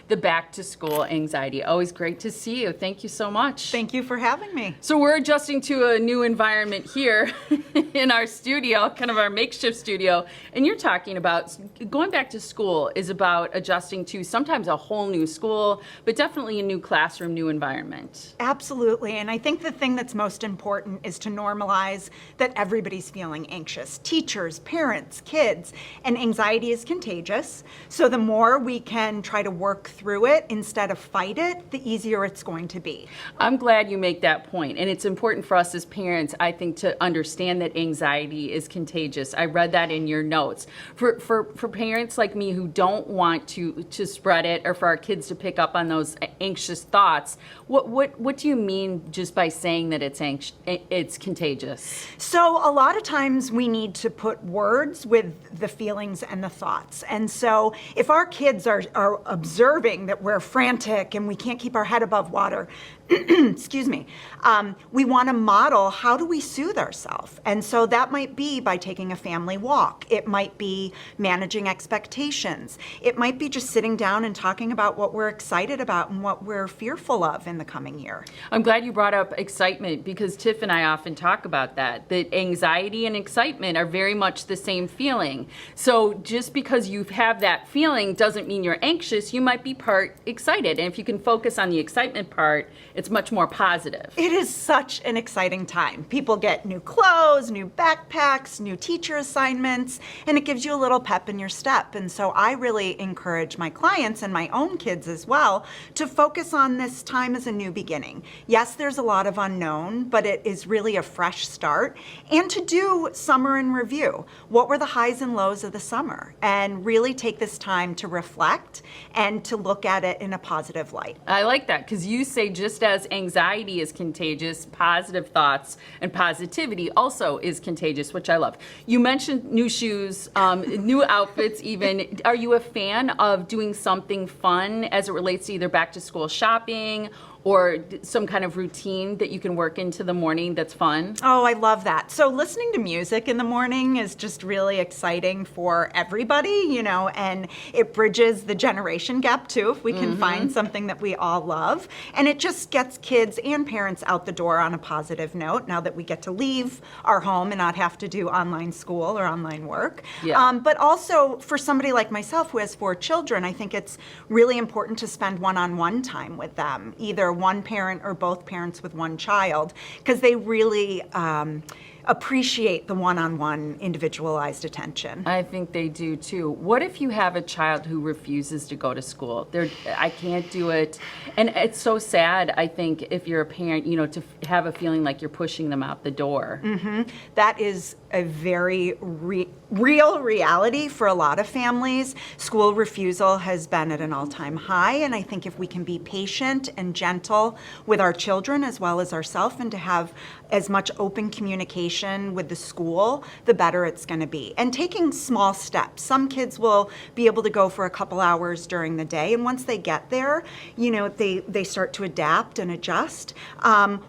the back to school anxiety. Always great to see you. Thank you so much. Thank you for having me. So we're adjusting to a new environment here in our studio, kind of our makeshift studio. And you're talking about going back to school is about adjusting to sometimes a whole new school, but definitely a new classroom, new environment. Absolutely. And I think the thing that's most important is to normalize that everybody's feeling anxious. Teachers, parents, kids, and anxiety is contagious. So the more we can try to work through it instead of fight it, the easier it's going to be. I'm glad you make that point. And it's important for us as parents, I think, to understand that anxiety is contagious. I read that in your notes. For parents like me who don't want to spread it, or for our kids to pick up on those anxious thoughts, what do you mean just by saying that it's contagious? So a lot of times we need to put words with the feelings and the thoughts. And so if our kids are observing that we're frantic and we can't keep our head above water, excuse me, we want to model how do we soothe ourselves. And so that might be by taking a family walk. It might be managing expectations. It might be just sitting down and talking about what we're excited about and what we're fearful of in the coming year. I'm glad you brought up excitement, because Tiff and I often talk about that anxiety and excitement are very much the same feeling. So just because you have that feeling doesn't mean you're anxious. You might be part excited. And if you can focus on the excitement part, it's much more positive. It is such an exciting time. People get new clothes, new backpacks, new teacher assignments, and it gives you a little pep in your step. And so I really encourage my clients and my own kids as well to focus on this time as a new beginning. Yes, there's a lot of unknown, but it is really a fresh start. And to do summer in review. What were the highs and lows of the summer? And really take this time to reflect and to look at it in a positive light. I like that, because you say just as anxiety is contagious, positive thoughts and positivity also is contagious, which I love. You mentioned new shoes, new outfits even. Are you a fan of doing something fun as it relates to either back to school shopping or some kind of routine that you can work into the morning that's fun? Oh, I love that. So listening to music in the morning is just really exciting for everybody, and it bridges the generation gap too, if we can find something that we all love. And it just gets kids and parents out the door on a positive note now that we get to leave our home and not have to do online school or online work. Yeah. But also for somebody like myself who has 4 children, I think it's really important to spend one-on-one time with them, either one parent or both parents with one child, because they really appreciate the one-on-one individualized attention. I think they do too. What if you have a child who refuses to go to school? I can't do it. And it's so sad, I think, if you're a parent, to have a feeling like you're pushing them out the door. That is a very real reality for a lot of families. School refusal has been at an all-time high, and I think if we can be patient and gentle with our children as well as ourselves, and to have as much open communication with the school, the better it's going to be. And taking small steps. Some kids will be able to go for a couple hours during the day, and once they get there, they start to adapt and adjust,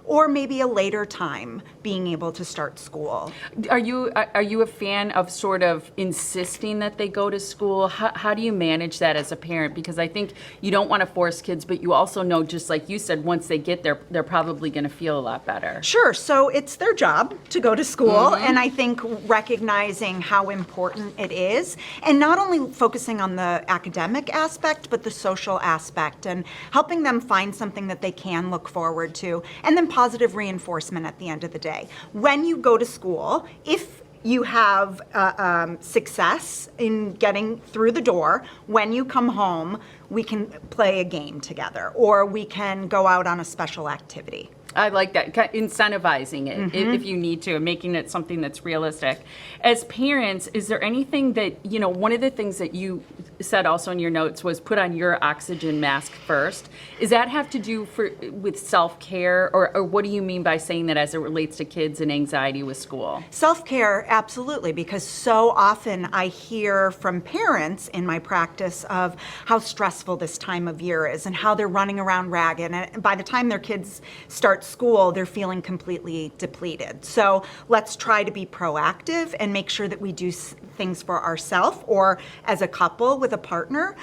or maybe a later time being able to start school. Are you a fan of sort of insisting that they go to school? How do you manage that as a parent? Because I think you don't want to force kids, but you also know, just like you said, once they get there, they're probably going to feel a lot better. Sure. So it's their job to go to school, and I think recognizing how important it is, and not only focusing on the academic aspect, but the social aspect, and helping them find something that they can look forward to, and then positive reinforcement at the end of the day. When you go to school, if you have success in getting through the door, when you come home, we can play a game together, or we can go out on a special activity. I like that, incentivizing it if you need to, and making it something that's realistic. As parents, is there anything that, one of the things that you said also in your notes was put on your oxygen mask first. Does that have to do with self-care, or what do you mean by saying that as it relates to kids and anxiety with school? Self-care, absolutely, because so often I hear from parents in my practice of how stressful this time of year is and how they're running around ragged, and by the time their kids start school, they're feeling completely depleted. So let's try to be proactive and make sure that we do things for ourselves or as a couple with a partner,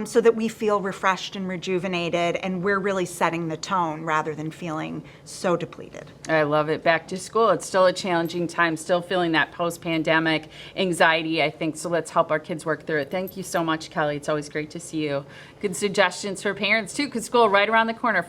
so that we feel refreshed and rejuvenated, and we're really setting the tone rather than feeling so depleted. I love it. Back to school. It's still a challenging time, still feeling that post-pandemic anxiety, I think. So let's help our kids work through it. Thank you so much, Kelley. It's always great to see you. Good suggestions for parents, too, because school right around the corner from